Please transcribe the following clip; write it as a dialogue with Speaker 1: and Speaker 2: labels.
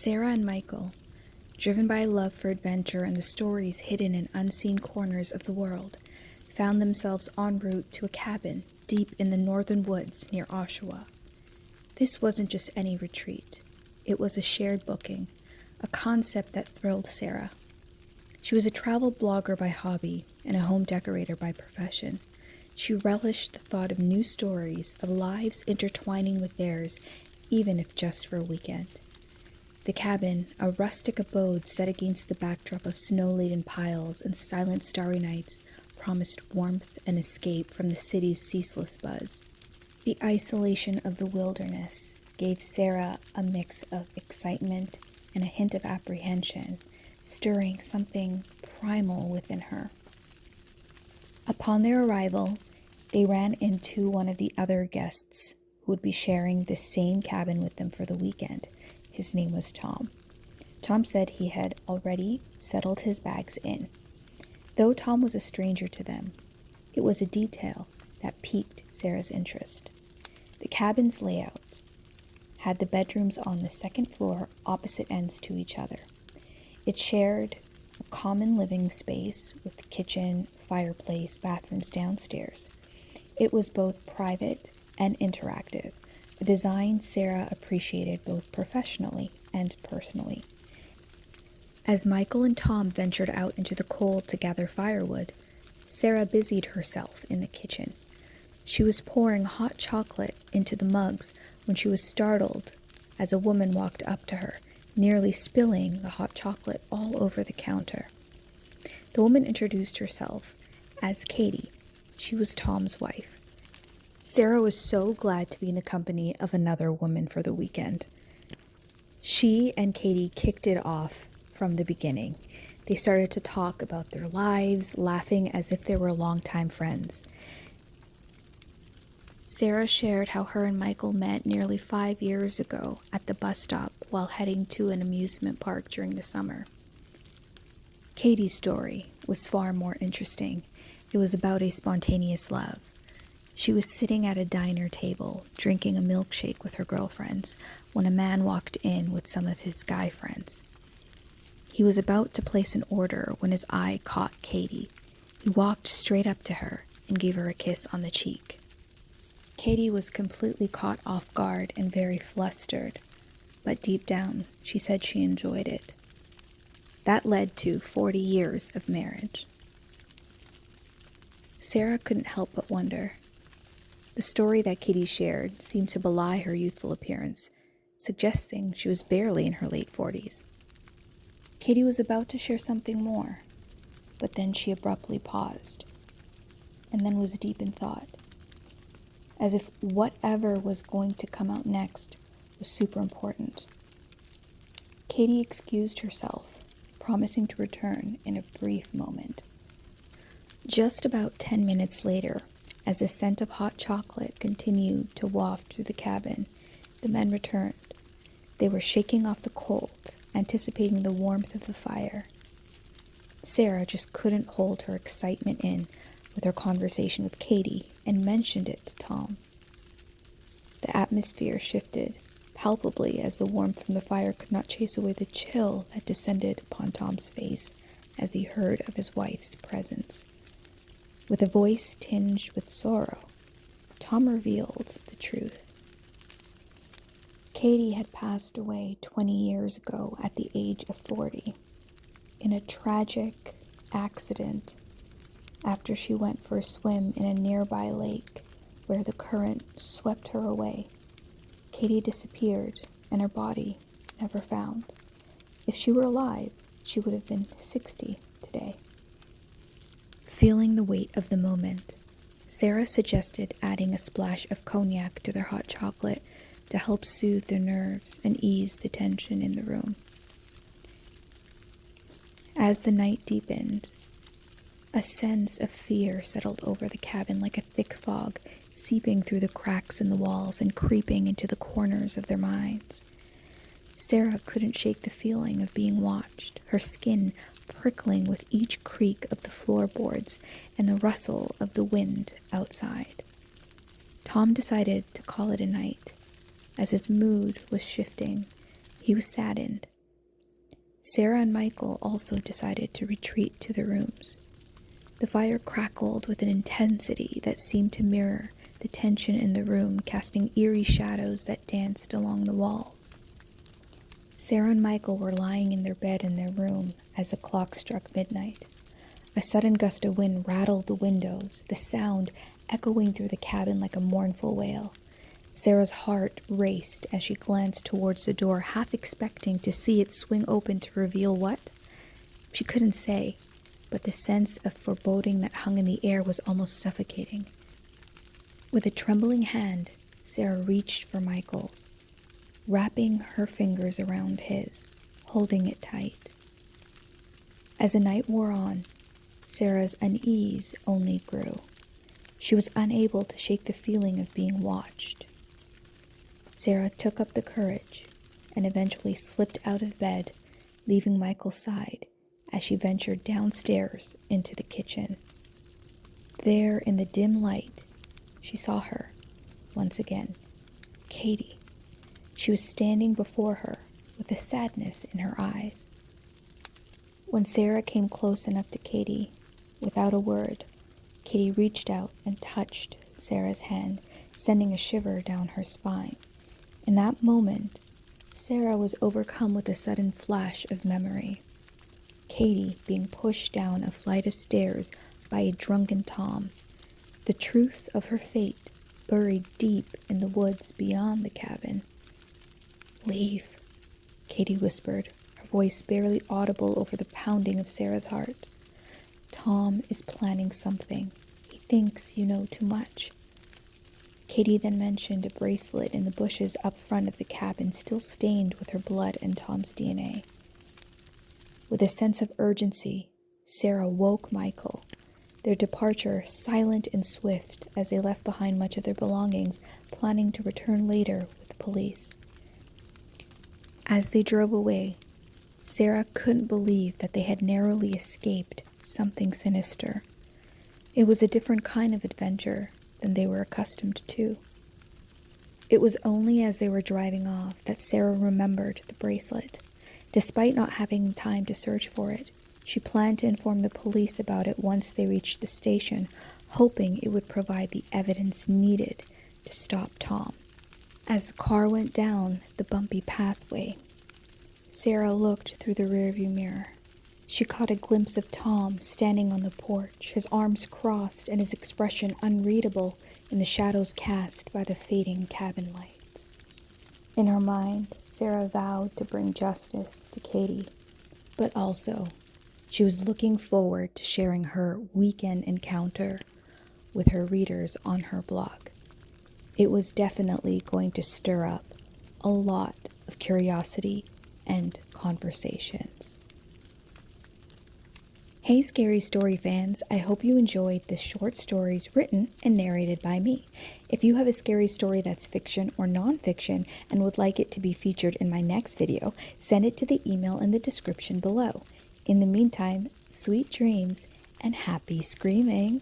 Speaker 1: Sarah and Michael, driven by a love for adventure and the stories hidden in unseen corners of the world, found themselves en route to a cabin deep in the northern woods near Oshawa. This wasn't just any retreat. It was a shared booking, a concept that thrilled Sarah. She was a travel blogger by hobby and a home decorator by profession. She relished the thought of new stories, of lives intertwining with theirs, even if just for a weekend. The cabin, a rustic abode set against the backdrop of snow-laden piles and silent starry nights, promised warmth and escape from the city's ceaseless buzz. The isolation of the wilderness gave Sarah a mix of excitement and a hint of apprehension, stirring something primal within her. Upon their arrival, they ran into one of the other guests who would be sharing the same cabin with them for the weekend. His name was Tom. Tom said he had already settled his bags in. Though Tom was a stranger to them, it was a detail that piqued Sarah's interest. The cabin's layout had the bedrooms on the second floor opposite ends to each other. It shared a common living space with kitchen, fireplace, bathrooms downstairs. It was both private and interactive, a design Sarah appreciated both professionally and personally. As Michael and Tom ventured out into the cold to gather firewood, Sarah busied herself in the kitchen. She was pouring hot chocolate into the mugs when she was startled as a woman walked up to her, nearly spilling the hot chocolate all over the counter. The woman introduced herself as Katie. She was Tom's wife. Sarah was so glad to be in the company of another woman for the weekend. She and Katie kicked it off from the beginning. They started to talk about their lives, laughing as if they were longtime friends. Sarah shared how her and Michael met nearly 5 years ago at the bus stop while heading to an amusement park during the summer. Katie's story was far more interesting. It was about a spontaneous love. She was sitting at a diner table, drinking a milkshake with her girlfriends, when a man walked in with some of his guy friends. He was about to place an order when his eye caught Katie. He walked straight up to her and gave her a kiss on the cheek. Katie was completely caught off guard and very flustered, but deep down, she said she enjoyed it. That led to 40 years of marriage. Sarah couldn't help but wonder. The story that Katie shared seemed to belie her youthful appearance, suggesting she was barely in her late 40s. Katie was about to share something more, but then she abruptly paused, and then was deep in thought, as if whatever was going to come out next was super important. Katie excused herself, promising to return in a brief moment. Just about 10 minutes later, as the scent of hot chocolate continued to waft through the cabin, the men returned. They were shaking off the cold, anticipating the warmth of the fire. Sarah just couldn't hold her excitement in with her conversation with Katie and mentioned it to Tom. The atmosphere shifted palpably as the warmth from the fire could not chase away the chill that descended upon Tom's face as he heard of his wife's presence. With a voice tinged with sorrow, Tom revealed the truth. Katie had passed away 20 years ago at the age of 40 in a tragic accident after she went for a swim in a nearby lake where the current swept her away. Katie disappeared and her body never found. If she were alive, she would have been 60 today. Feeling the weight of the moment, Sarah suggested adding a splash of cognac to their hot chocolate to help soothe their nerves and ease the tension in the room. As the night deepened, a sense of fear settled over the cabin like a thick fog, seeping through the cracks in the walls and creeping into the corners of their minds. Sarah couldn't shake the feeling of being watched, her skin prickling with each creak of the floorboards and the rustle of the wind outside. Tom decided to call it a night. As his mood was shifting, he was saddened Sarah and Michael also decided to retreat to their rooms. The fire crackled with an intensity that seemed to mirror the tension in the room, casting eerie shadows that danced along the walls. Sarah and Michael were lying in their bed in their room as the clock struck midnight. A sudden gust of wind rattled the windows, the sound echoing through the cabin like a mournful wail. Sarah's heart raced as she glanced towards the door, half expecting to see it swing open to reveal what? She couldn't say, but the sense of foreboding that hung in the air was almost suffocating. With a trembling hand, Sarah reached for Michael's, wrapping her fingers around his, holding it tight. As the night wore on, Sarah's unease only grew. She was unable to shake the feeling of being watched. Sarah took up the courage and eventually slipped out of bed, leaving Michael's side as she ventured downstairs into the kitchen. There in the dim light, she saw her, once again, Katie. She was standing before her with a sadness in her eyes. When Sarah came close enough to Katie, without a word, Katie reached out and touched Sarah's hand, sending a shiver down her spine. In that moment, Sarah was overcome with a sudden flash of memory. Katie being pushed down a flight of stairs by a drunken Tom. The truth of her fate buried deep in the woods beyond the cabin. "Leave," Katie whispered, her voice barely audible over the pounding of Sarah's heart. "Tom is planning something. He thinks you know too much." Katie then mentioned a bracelet in the bushes up front of the cabin, still stained with her blood and Tom's DNA. With a sense of urgency, Sarah woke Michael, their departure silent and swift as they left behind much of their belongings, planning to return later with the police. As they drove away, Sarah couldn't believe that they had narrowly escaped something sinister. It was a different kind of adventure than they were accustomed to. It was only as they were driving off that Sarah remembered the bracelet. Despite not having time to search for it, she planned to inform the police about it once they reached the station, hoping it would provide the evidence needed to stop Tom. As the car went down the bumpy pathway, Sarah looked through the rearview mirror. She caught a glimpse of Tom standing on the porch, his arms crossed and his expression unreadable in the shadows cast by the fading cabin lights. In her mind, Sarah vowed to bring justice to Katie, but also she was looking forward to sharing her weekend encounter with her readers on her blog. It was definitely going to stir up a lot of curiosity and conversations. Hey Scary Story fans, I hope you enjoyed the short stories written and narrated by me. If you have a scary story that's fiction or non-fiction and would like it to be featured in my next video, send it to the email in the description below. In the meantime, sweet dreams and happy screaming!